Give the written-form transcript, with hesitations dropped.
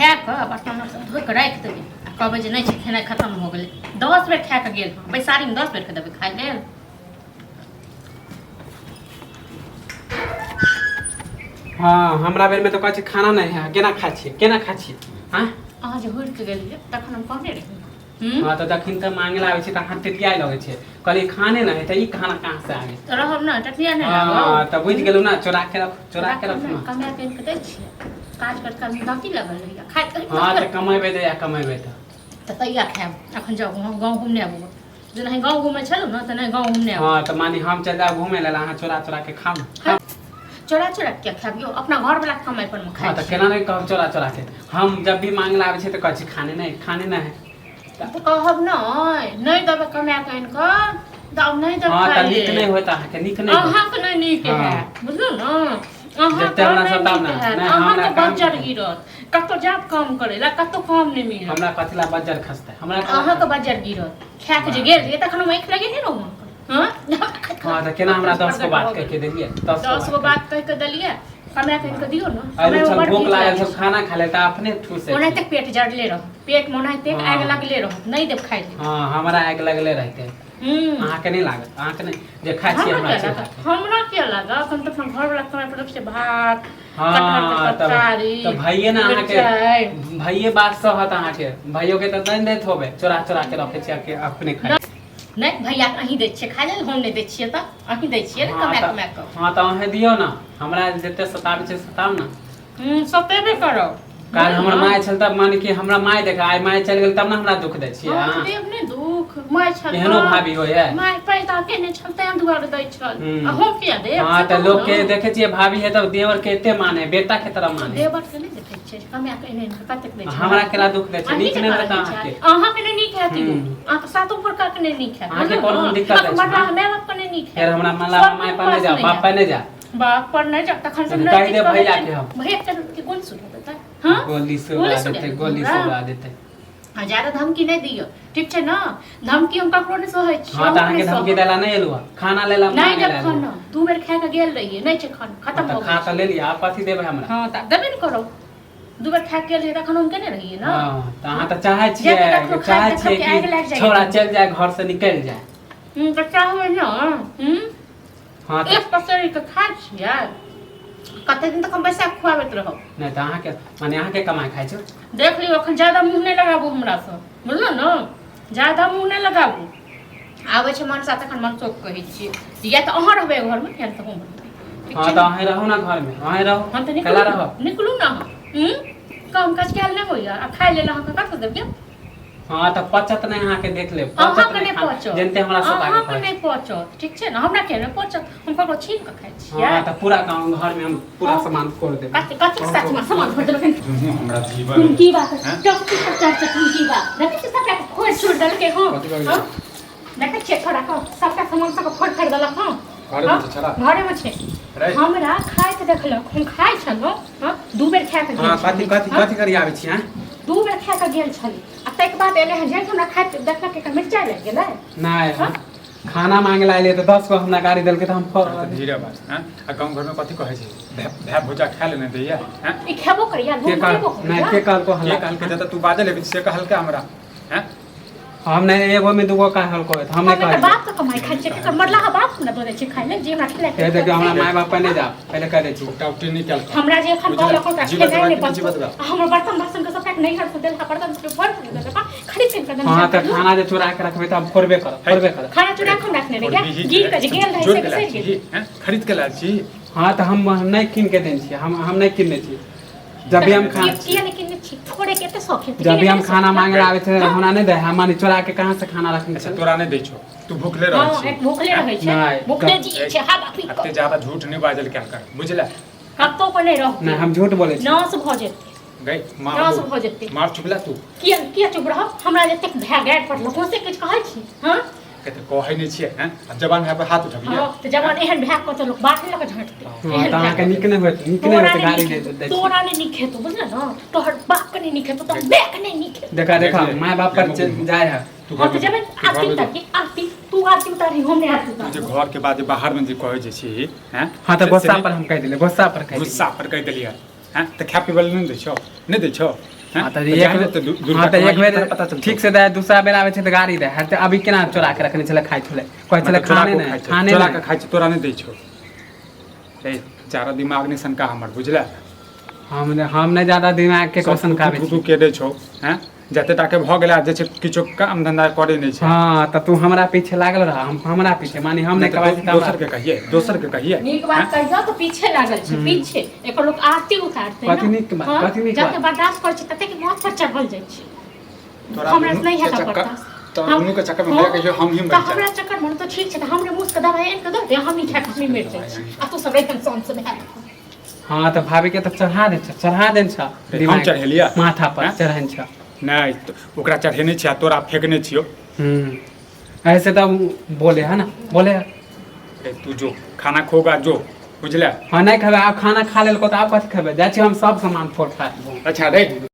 खा कऽ बर्तन धोइ कऽ राखि देबै आ कहबै जे नहि छै खेनाइ खत्म हो गेलै 10 बेर खा कऽ गेल बैसारीमे 10 बेर के देबै खाइ लेल। हाँ हमरा बेर में तो कहै छै खाना नहीं है केना खा छी हां अहाँ जे हुड़ि के गेलियै तखन हम कहने रही हां तो दखिन त मांगे लागे छै त हाथ टेटिया लगे छै कहली खाने नहीं त ई खाना कहां से आ गई रहब ना टटिया नहीं हां त बुझ गेलौ ना चोरा के रख ना कमा के इनके दै छियै काज कर काज में दांती लगल रहिया खाइ हां त कमेबै दे या कमेबै त तैया खाएब अखन जाओ गांव घूमने आबू जे नहीं गांव घूमे छलो ना त नहीं गांव घूमने आबू हां त मानी हम चल जाब घूमे लेल अहाँ चोरा के खाम चोरा क्या खाबियो अपना घर वाला कमाई पर में खाइ। हां त केना नहीं कहब चोरा के हम जब भी मांगे लावे छै त कहै छै खाने नहीं तो कहब नहीं दबे कमा के इनको दाव नहीं दब हां त निक नहीं होता है निक नहीं अहाँ के नहीं निक है बुझलो ना अहाँ जते हमरा सताव ना अहाँ के बजर गिरत कतो जाब काम करे ला कतो काम नहीं मिलत हमरा कथिला बजर खसते हमरा अहाँ के बजर गिरत खा के जे गेल तखन हम आंख लगे नहीं रहू हां हां त केना हमरा 10 गो बात कह के देलिए 10 गो बात कह के देलिए कमा के इनको दियो ना अरे चल भूख लागल सब खाना खा ले त अपने ठूसे ओने तक पेट जड़ले रह पेट मोनाई तक आग लगले रह नहीं देब खाइ ले हां हमरा आग लगले रहते अहाँ के नहीं लागत अहाँ के नहीं जे खाइ छी हमरा के लागत हम त घर वाला समय पर से भात हां त भाइये ना अहाँ के भाइये बात सहत अहाँ के भाइयो के त नहीं देत होबे चोरा के रखे छी के अपने खाइ नहीं भैया अहीं दै छियै खाइ लेल हम नहीं दै छियै त अहीं दै छियै ने कमा के हां त अहे दियो ना हमरा जते सताब छै सताब ना सतेबे करो काल हमर माय छल तब मान के हमरा माय देखा आइ माय चल गेल तब ना हमरा दुख दै छियै हां देव ने दुख माय छल एहनो भाभी होय माय पैदा के ने छल तैं दुआर दै छल आ हम किया देब हां त लोग के देखे छियै भाभी है तब देवर के एते माने बेटा के तरह माने देवर के नहीं देखे छियै कमा के ने कतक दै छै हमरा केला दुख दै छै नीक नहीं रहता अहाँ के नहीं खाती आ त सातों प्रकार के नहीं खाती अहाँ के कोन दिक्कत है हमरा मैं बाप के नहीं खाती फिर हमरा मल्ला माय पर नहीं जा बाप पर नहीं जा बाप पर नहीं जा तखन से नहीं दे भैया के हम भैया के गोली सुन देता हां गोली सुला देते ज्यादा धमकी नहीं दियो ठीक छै ना धमकी हम ककरो नहीं सहै छी हां त अहाँ के धमकी देला नहीं एलुआ खाना लेला नहीं देब खाना दू बेर खा के गेल रहिए नहीं छै खाना खत्म हो खा त ले लिया आप कथि देबै हमरा हां त देबे न करो दू बेर खा के गेल रहिए तखन हम केने रहिए ना हां त अहाँ त चाहै छियै कि छोरा चल जाए घर से निकल जाए त चाहबै ना हां एक पसरी के खा छियै कते दिन तक हम पैसा खुआबैत रहब नहीं त अहाँ के माने अहाँ के कमाई खाइ छ देख लियो अखन ज्यादा मुंह नहीं लगाबू हमरा से बुझलो ना ज्यादा मुंह नहीं लगाबू आबै छै मन साथ अखन मन चोक कहै छी या त अहाँ रहबै घर में या त हम हां त अहाँ रहू ना घर में अहाँ रहू हम त कला रहू निकलू ना काम काज कैल नहीं होइया आ खाइ लेल अहाँ के कत देब हां त पचत नहीं अहाँ के देख ले पचत नहीं पचत जनते हमरा सब आगे अहाँ के नहीं पचत ठीक छै ना हमरा के नहीं पचत हम ककरो छीन के खाइ छी हां त पूरा गांव घर में हम पूरा सामान फोड़ देब कथि सच में सामान फोड़ देब हमरा जीवन की बात है डॉक्टर चर्चा की बात देखै छी सबका खोज छोड़ देल के हां देखै छी थोड़ा को सबका सामान सब फोड़ देलक हां घरे में छै हमरा खाइ के देखलक हम खाइ छलो हां दू बेर खा के हां कथि करी आबै छी हां दू बेर खा के गेल छली आ तक बाद एले हैं जे हमरा खाइ के देखलक के मिर्चाई लग गेलै नहीं खाना मांगे लाइले तो 10 को हमरा गाड़ी देल के त हम धीरे बात हां आ गांव घर में कथि कहै छै भै भुजा खा लेने दैया हां ई खेबो करिया नहीं के कहल को के कहल के त तू बाजे लेबी से कहल के हमरा हां हम नहीं एगो में दूगो कहल को हम नहीं कहल बाप का कमाई खाइ छै के मरला का बाप न दे छै खाइ ले जे हमरा खिला के देखियो हमरा माय बाप पर नहीं जा पहले कह दे छी टाउटी निकल हमरा जे एखन कहलक का खेनाइ नहीं पच हमर बर्तन बासन के सब नहीं हट देल का बर्तन के फोड़ देल का खरीद के देल हां त खाना जे चुरा के रखबे त हम फोड़बे कर खाना चुरा के रखने रे क्या गिर के जे गेल रहे से कैसे गेल हां खरीद के लाल छी हां त हम नहीं किन के देन छी हम नहीं किनने छी जब भी हम थोड़े के शौक है जब भी हम खाना मांगे आवे थे हमरा नहीं दे हम मानी चोरा के कहां से खाना रखने अच्छा तोरा नहीं दै छो तू भूखले रह छी भूखले रहै छै भूखले जी छै हा बापी अते ज्यादा झूठ नहीं बाजल क्या कर बुझला कतो को नहीं रह नहीं हम झूठ बोले छी नास भ जेते गई नास भ जेते मार चुगला तू किया चुप रह हमरा जते भै गैट पर लोगों से कुछ कहै छी हां कहते कहै नहीं छिए हैं अब जवान है पे हाथ उठबिए हां त जवान एहन भै को त लोग बात लक झटते हां त अहाँ के निक नहीं होत गाड़ी दे तोरा ने निक हेतु बुझला ना तोहर बाप के नहीं निक हेतु तो बे के नहीं निक देखा माय बाप पर जाय है तू तो जब आती तू आती उतारी हम नहीं आती तुझे घर के बाद बाहर में जे कहै जे छी हैं हां त गुस्सा पर हम कह देले गुस्सा पर कह देलिए हैं त खा पीबल नहीं दै छो नहीं दै छो हैं? हाँ तो तो जाने एक तो दुर्गा हाँ तो एक कमाई बेर पता चलतो। ठीक से दे दूसरा बेर आवे छै तो गाड़ी दे हट अभी केना चोरा के रखने छले खाइ छले कहै छले खाने नहीं खाने चोरा नहीं के खाइ छै तोरा नहीं दै छौ ए चारा दिमाग नहीं सनका हमर बुझला हम नहीं ज्यादा दिमाग के क्वेश्चन काबे तू के दै छौ हैं जते टाके भ गेला जे छै किछो काम धंधा करे नहीं छै हाँ तो तू हमरा पीछे लागल रहा हम हमरा पीछे मानी हम नहीं कहै दोसर के कहिए नीक बात कहियो तो पीछे लागल छै पीछे एकर लोग आरती उतारते कथी नीक बात, हाँ, कथी नीक जते बात। बर्दाश्त कर छै तते के मौत पर चढ़ल जाइ छै तोरा हमरा से नहीं हेता बर्दाश्त तो दुनू के चक्कर में भैया कहियो हम ही तो मर हमरा जाए चक्कर में तो ठीक छै त हमरे मुंह के दवाई आन के दो दे हम ही खा के हम ही मर जाइ छी आ तू सब एकदम शांत से बैठ हाँ तो भाभी के तो चढ़ा दे छ हम चढ़ेलिया माथा पर चढ़न छ नहीं तो ओकरा चढ़ेने छिया तोरा फेंकने छियो ऐसे तो बोले है ना बोले ए तू जो खाना खोगा जो बुझला हाँ नहीं खेबे आप खाना खा लेल को तो आप कथी खेबे जाइ छी हम सब सामान फोड़ फाड़ अच्छा रे